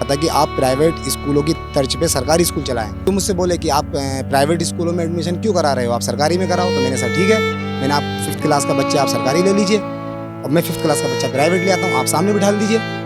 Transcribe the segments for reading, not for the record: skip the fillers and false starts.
था कि आप प्राइवेट स्कूलों की तर्ज पे सरकारी स्कूल चलाएं। तो मुझसे बोले कि आप प्राइवेट स्कूलों में एडमिशन क्यों करा रहे हो, आप सरकारी में कराओ। तो मैंने सर ठीक है, मैंने आप 5th क्लास का बच्चा आप सरकारी ले लीजिए और मैं 5th क्लास का बच्चा प्राइवेट ले आता हूँ, आप सामने बिठा दीजिए।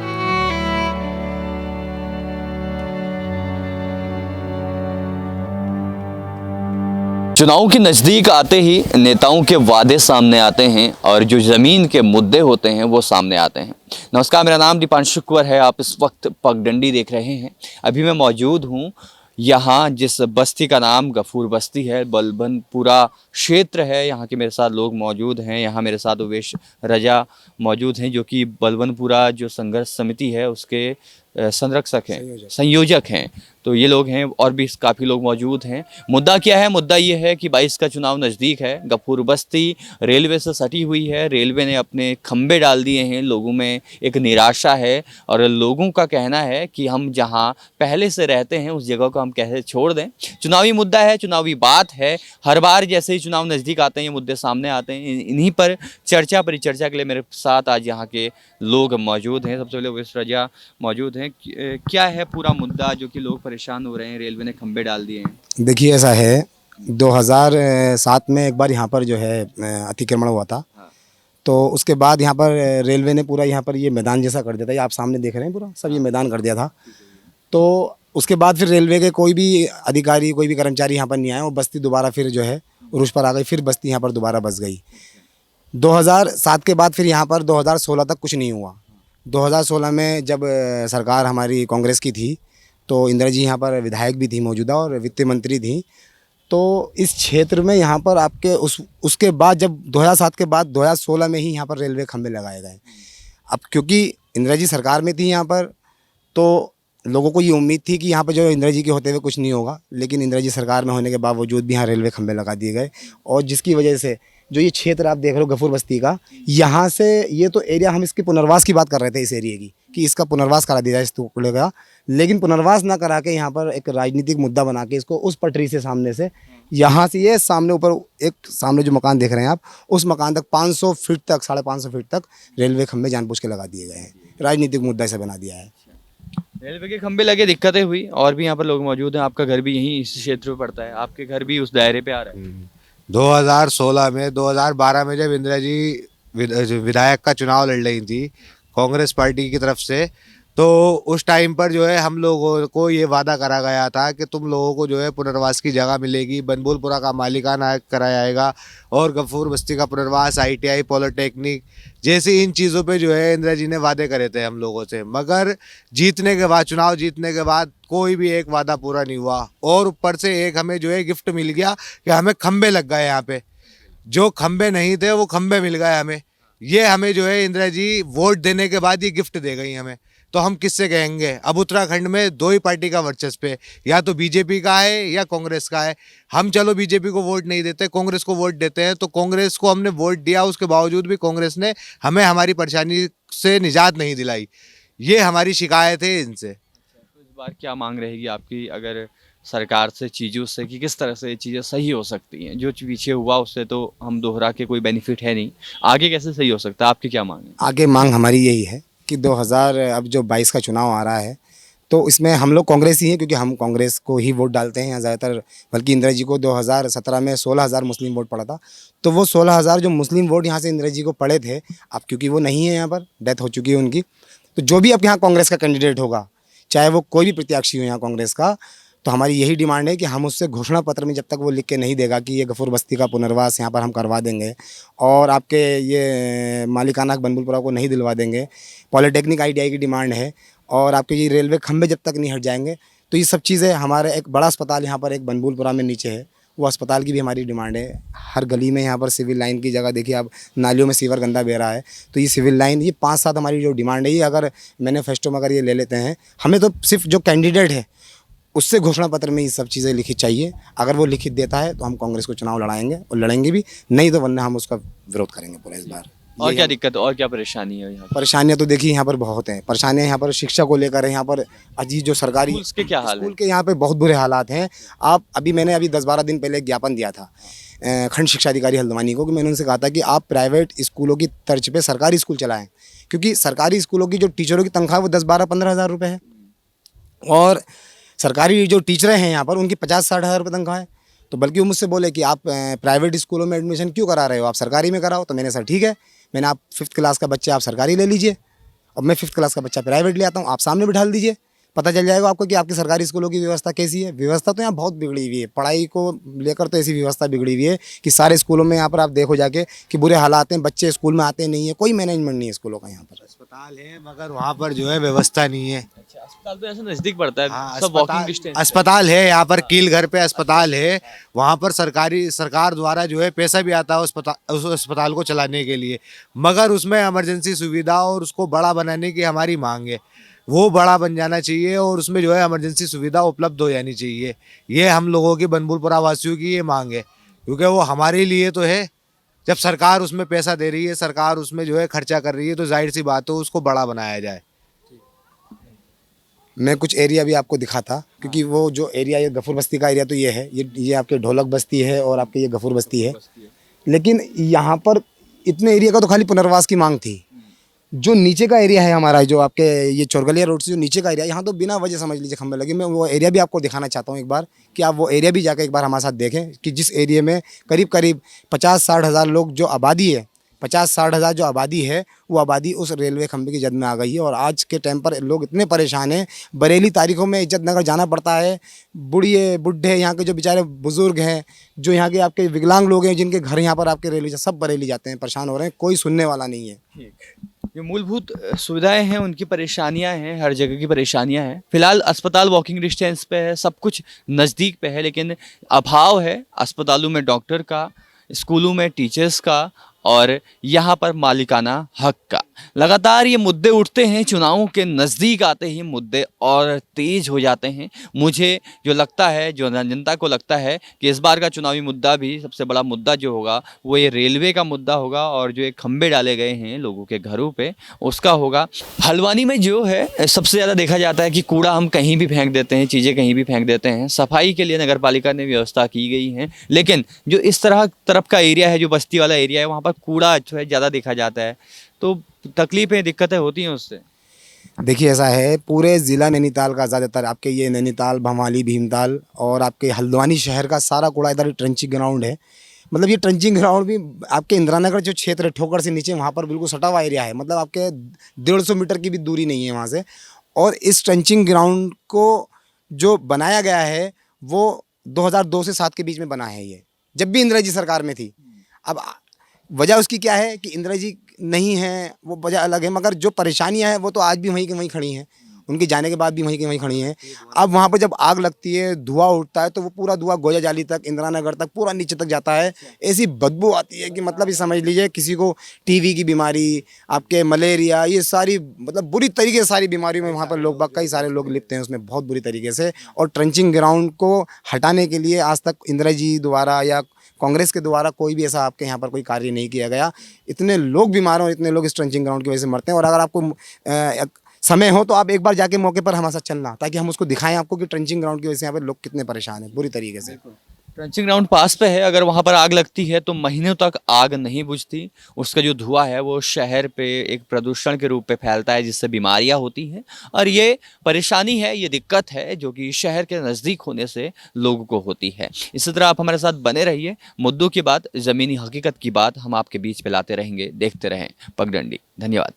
चुनाव के नज़दीक आते ही नेताओं के वादे सामने आते हैं और जो ज़मीन के मुद्दे होते हैं वो सामने आते हैं। नमस्कार, मेरा नाम दीपांशु कुंवर है। आप इस वक्त पगडंडी देख रहे हैं। अभी मैं मौजूद हूँ यहाँ जिस बस्ती का नाम गफूर बस्ती है, बलबनपुरा क्षेत्र है। यहाँ के मेरे साथ लोग मौजूद हैं। यहाँ मेरे साथ उवेश रजा मौजूद हैं जो कि बलबनपुरा जो संघर्ष समिति है उसके संरक्षक हैं, संयोजक हैं। तो ये लोग हैं और भी काफ़ी लोग मौजूद हैं। मुद्दा क्या है? मुद्दा ये है कि 22 का चुनाव नज़दीक है। गफूर बस्ती रेलवे से सटी हुई है। रेलवे ने अपने खंबे डाल दिए हैं। लोगों में एक निराशा है और लोगों का कहना है कि हम जहां पहले से रहते हैं उस जगह को हम कैसे छोड़ दें। चुनावी मुद्दा है, चुनावी बात है। हर बार जैसे ही चुनाव नज़दीक आते हैं ये मुद्दे सामने आते हैं। इन्हीं पर चर्चा परिचर्चा के लिए मेरे साथ आज यहाँ के लोग मौजूद हैं। सबसे पहले उवेश रजा मौजूद हैं। क्या है पूरा मुद्दा जो कि लोग परेशान हो रहे हैं? रेलवे ने खंबे डाल दिए हैं। देखिए ऐसा है, 2007 में एक बार यहाँ पर जो है अतिक्रमण हुआ था। तो उसके बाद यहाँ पर रेलवे ने पूरा यहाँ पर ये मैदान जैसा कर दिया था। ये आप सामने देख रहे हैं, पूरा सब ये मैदान कर दिया था। तो उसके बाद फिर रेलवे के कोई भी अधिकारी, कोई भी कर्मचारी यहाँ पर नहीं आए। वो बस्ती दोबारा फिर जो है उरुष पर आ गई। फिर बस्ती यहाँ पर दोबारा बस गई। 2007 के बाद फिर यहाँ पर 2016 तक कुछ नहीं हुआ। 2016 में जब सरकार हमारी कांग्रेस की थी तो इंदिरा जी यहाँ पर विधायक भी थी मौजूदा और वित्त मंत्री थी। तो इस क्षेत्र में यहाँ पर आपके उसके बाद जब 2007 के बाद 2016 में ही यहाँ पर रेलवे खंबे लगाए गए। अब क्योंकि इंदिरा जी सरकार में थी यहाँ पर, तो लोगों को ये उम्मीद थी कि यहाँ पर जो इंदिरा जी के होते हुए कुछ नहीं होगा, लेकिन इंदिरा जी सरकार में होने के बावजूद भी यहाँ रेलवे खंबे लगा दिए गए। और जिसकी वजह से जो ये क्षेत्र आप देख रहे हो गफूर बस्ती का, यहाँ से ये तो एरिया, हम इसके पुनर्वास की बात कर रहे थे इस एरिया की कि इसका पुनर्वास करा दिया जाए इस टुकड़े का, लेकिन पुनर्वास ना करा के यहाँ पर एक राजनीतिक मुद्दा बना के इसको उस पटरी से सामने से यहाँ से ये सामने ऊपर एक सामने जो मकान देख रहे हैं आप, उस मकान तक 500 फीट तक 550 फीट तक रेलवे खंबे जानबूझ के लगा दिए गए हैं। राजनीतिक मुद्दा इसे बना दिया है। रेलवे के खंबे लगे, दिक्कतें हुई और भी यहाँ पर लोग मौजूद हैं। आपका घर भी यहीं इस क्षेत्र में पड़ता है, आपके घर भी उस दायरे पे आ रहा है। 2016 में 2012 में जब इंदिरा जी विधायक का चुनाव लड़ रही थी कांग्रेस पार्टी की तरफ से, तो उस टाइम पर जो है हम लोगों को ये वादा करा गया था कि तुम लोगों को जो है पुनर्वास की जगह मिलेगी, बनबुलपुरा का मालिकाना कराया जाएगा और गफूर बस्ती का पुनर्वास, ITI, पॉलिटेक्निक जैसी इन चीज़ों पे जो है इंदिरा जी ने वादे करे थे हम लोगों से। मगर जीतने के बाद, चुनाव जीतने के बाद कोई भी एक वादा पूरा नहीं हुआ और ऊपर से एक हमें जो है गिफ्ट मिल गया कि हमें खंबे लग गए। यहाँ पे जो खंबे नहीं थे वो खंबे मिल गए हमें। ये हमें जो है इंदिरा जी वोट देने के बाद ये गिफ्ट दे गई हमें। तो हम किससे कहेंगे? अब उत्तराखंड में 2 ही पार्टी का वर्चस्व है, या तो बीजेपी का है या कांग्रेस का है। हम चलो बीजेपी को वोट नहीं देते, कांग्रेस को वोट देते हैं। तो कांग्रेस को हमने वोट दिया, उसके बावजूद भी कांग्रेस ने हमें हमारी परेशानी से निजात नहीं दिलाई। ये हमारी शिकायत है इनसे। तो इस बार क्या मांग रहेगी आपकी अगर सरकार से, चीज़ों से, कि किस तरह से ये चीज़ें सही हो सकती हैं? जो पीछे हुआ उससे तो हम दोहरा के कोई बेनिफिट है नहीं, आगे कैसे सही हो सकता है? आपकी क्या मांग है? आगे मांग हमारी यही है कि 2022 का चुनाव आ रहा है तो इसमें हम लोग कांग्रेस ही हैं, क्योंकि हम कांग्रेस को ही वोट डालते हैं यहाँ ज़्यादातर। बल्कि इंदिरा जी को 2017 में 16,000 मुस्लिम वोट पड़ा था। तो वो 16,000 जो मुस्लिम वोट यहाँ से इंदिरा जी को पड़े थे, अब क्योंकि वो नहीं है यहाँ पर, डेथ हो चुकी है उनकी, तो जो भी अब यहाँ कांग्रेस का कैंडिडेट होगा, चाहे वो कोई भी प्रत्याशी हो यहाँ कांग्रेस का, तो हमारी यही डिमांड है कि हम उससे घोषणा पत्र में जब तक वो लिख के नहीं देगा कि ये गफूर बस्ती का पुनर्वास यहाँ पर हम करवा देंगे और आपके ये मालिकाना बनबुलपुरा को नहीं दिलवा देंगे, पॉलिटेक्निक ITI की डिमांड है, और आपके ये रेलवे खंबे जब तक नहीं हट जाएंगे, तो ये सब चीज़ें हमारे एक बड़ा अस्पताल यहाँ पर एक बनबुलपुरा में नीचे है, वो अस्पताल की भी हमारी डिमांड है। हर गली में यहाँ पर सिविल लाइन की जगह देखिए आप, नालियों में सीवर गंदा बह रहा है, तो ये सिविल लाइन, ये 5-7 हमारी जो डिमांड है, ये अगर मैनिफेस्टो में अगर ये ले लेते हैं, हमें तो सिर्फ जो कैंडिडेट है उससे घोषणा पत्र में ये सब चीज़ें लिखित चाहिए। अगर वो लिखित देता है तो हम कांग्रेस को चुनाव लड़ाएंगे और लड़ेंगे भी, नहीं तो वरना हम उसका विरोध करेंगे पूरा इस बार। और क्या दिक्कत और क्या परेशानी है यहाँ? परेशानियां तो देखिए यहाँ पर बहुत हैं। परेशानियां यहाँ पर शिक्षा को लेकर है, यहाँ पर अजीज जो सरकारी स्कूल्स के क्या हाल है? स्कूल के यहाँ पे बहुत बुरे हालात हैं। मैंने अभी 10-12 दिन पहले एक ज्ञापन दिया था खंड शिक्षा अधिकारी हल्द्वानी को, कि मैंने उनसे कहा था कि आप प्राइवेट स्कूलों की तर्ज पे सरकारी स्कूल चलाएं, क्योंकि सरकारी स्कूलों की जो टीचरों की तनख्वाह वो 10-12-15 हज़ार रुपये है। और सरकारी जो टीचरें हैं यहाँ पर उनकी 50-60 हज़ार रुपये तनख्वाह है। तो बल्कि वो मुझसे बोले कि आप प्राइवेट स्कूलों में एडमिशन क्यों करा रहे हो, आप सरकारी में कराओ। तो मैंने सर ठीक है, मैंने आप 5th क्लास का बच्चा आप सरकारी ले लीजिए और मैं 5th क्लास का बच्चा प्राइवेट ले आता हूँ, आप सामने बिठा दीजिए, पता चल जाएगा आपको कि आपकी सरकारी स्कूलों की व्यवस्था कैसी है। व्यवस्था तो यहाँ बहुत बिगड़ी हुई है, पढ़ाई को लेकर तो ऐसी व्यवस्था बिगड़ी हुई है कि सारे स्कूलों में यहाँ पर आप देखो जाके कि बुरे हालात हैं, बच्चे स्कूल में आते नहीं है, कोई मैनेजमेंट नहीं है स्कूलों का यहाँ पर। अस्पताल है मगर वहाँ पर जो है व्यवस्था नहीं है। अच्छा, अस्पताल तो ऐसे नजदीक पड़ता है, हाँ, सब वॉकिंग डिस्टेंस। अस्पताल है यहाँ पर, कील घर पे अस्पताल है। वहाँ पर सरकार द्वारा जो है पैसा भी आता है उस अस्पताल को चलाने के लिए, मगर उसमें इमरजेंसी सुविधा और उसको बड़ा बनाने की हमारी मांग है। वो बड़ा बन जाना चाहिए और उसमें जो है इमरजेंसी सुविधा उपलब्ध हो जानी चाहिए। ये हम लोगों की बनभूलपुरा वासियों की ये मांग है, क्योंकि वो हमारे लिए तो है। जब सरकार उसमें पैसा दे रही है, सरकार उसमें जो है खर्चा कर रही है, तो जाहिर सी बात है उसको बड़ा बनाया जाए। मैं कुछ एरिया भी आपको दिखा था, क्योंकि वो जो एरिया ये गफूर बस्ती का एरिया तो ये है, ये आपके ढोलक बस्ती है और आपके ये गफूर बस्ती है। लेकिन यहाँ पर इतने एरिया का तो खाली पुनर्वास की मांग थी। जो नीचे का एरिया है हमारा, जो आपके ये चोरगलिया रोड से जो नीचे का एरिया, यहाँ तो बिना वजह समझ लीजिए खंबे लगे। मैं वो एरिया भी आपको दिखाना चाहता हूँ एक बार, कि आप वो एरिया भी जाकर एक बार हमारे साथ देखें कि जिस एरिया में करीब करीब 50-60 हज़ार लोग जो आबादी है, 50-60 हज़ार जो आबादी है, वो आबादी उस रेलवे खंभे की जद में आ गई है। और आज के टाइम पर लोग इतने परेशान हैं, बरेली तारीखों में इज्जत नगर जाना पड़ता है। बूढ़े बुढ़े यहाँ के जो बेचारे बुजुर्ग हैं, जो यहाँ के आपके विकलांग लोग हैं, जिनके घर यहाँ पर आपके रेलवे सब बरेली जाते हैं, परेशान हो रहे हैं, कोई सुनने वाला नहीं है। जो मूलभूत सुविधाएं हैं उनकी परेशानियां हैं, हर जगह की परेशानियां हैं। फिलहाल अस्पताल वॉकिंग डिस्टेंस पे है, सब कुछ नज़दीक पे है, लेकिन अभाव है अस्पतालों में डॉक्टर का, स्कूलों में टीचर्स का और यहाँ पर मालिकाना हक का। लगातार ये मुद्दे उठते हैं, चुनावों के नज़दीक आते ही मुद्दे और तेज हो जाते हैं। मुझे जो लगता है, जो जनता को लगता है कि इस बार का चुनावी मुद्दा भी सबसे बड़ा मुद्दा जो होगा वो ये रेलवे का मुद्दा होगा और जो ये खंबे डाले गए हैं लोगों के घरों पे उसका होगा। हल्द्वानी में जो है सबसे ज़्यादा देखा जाता है कि कूड़ा हम कहीं भी फेंक देते हैं, चीज़ें कहीं भी फेंक देते हैं। सफाई के लिए नगर पालिका ने व्यवस्था की गई है, लेकिन जो इस तरफ का एरिया है, जो बस्ती वाला एरिया है, वहाँ पर कूड़ा जो है ज़्यादा देखा जाता है, तो तकलीफें दिक्कतें होती हैं उससे। देखिए ऐसा है, पूरे ज़िला नैनीताल का ज़्यादातर आपके ये नैनीताल, भवाली, भीमताल और आपके हल्द्वानी शहर का सारा कूड़ा इधर ट्रंचिंग ग्राउंड है। मतलब ये ट्रंचिंग ग्राउंड भी आपके इंदिरा नगर जो क्षेत्र है, ठोकर से नीचे, वहाँ पर बिल्कुल सटा हुआ एरिया है। मतलब आपके 150 मीटर की भी दूरी नहीं है वहाँ से। और इस ट्रंचिंग ग्राउंड को जो बनाया गया है वो 2002 से 7 के बीच में बना है, ये जब भी इंदिरा जी सरकार में थी। अब वजह उसकी क्या है कि इंदिरा जी नहीं है, वो वजह अलग है, मगर जो परेशानियां हैं वो तो आज भी वहीं की वहीं खड़ी हैं, उनके जाने के बाद भी वहीं की वहीं खड़ी हैं। अब वहाँ पर जब आग लगती है, धुआं उठता है, तो वो पूरा धुआं गोया जाली तक, इंदिरा नगर तक, पूरा नीचे तक जाता है। ऐसी बदबू आती है कि मतलब ये समझ लीजिए किसी को टीवी की बीमारी, आपके मलेरिया, ये सारी मतलब बुरी तरीके से सारी बीमारियों में वहाँ पर लोग कई सारे लोग लिपते हैं उसमें बहुत बुरी तरीके से। और ट्रंचिंग ग्राउंड को हटाने के लिए आज तक इंदिरा जी द्वारा या कांग्रेस के द्वारा कोई भी ऐसा आपके यहाँ पर कोई कार्य नहीं किया गया। इतने लोग बीमार हो, इतने लोग इस ट्रंचिंग ग्राउंड की वजह से मरते हैं। और अगर आपको समय हो तो आप एक बार जाके मौके पर हमारे साथ चलना, ताकि हम उसको दिखाएं आपको कि ट्रंचिंग ग्राउंड की वजह से यहाँ पर लोग कितने परेशान हैं बुरी तरीके से। ट्रंचिंग ग्राउंड पास पे है, अगर वहाँ पर आग लगती है तो महीनों तक आग नहीं बुझती। उसका जो धुआं है वो शहर पे एक प्रदूषण के रूप में फैलता है, जिससे बीमारियाँ होती हैं। और ये परेशानी है, ये दिक्कत है जो कि शहर के नज़दीक होने से लोगों को होती है। इसी तरह आप हमारे साथ बने रहिए, मुद्दों की बात, ज़मीनी हकीकत की बात हम आपके बीच पे लाते रहेंगे। देखते रहें पगडंडी। धन्यवाद।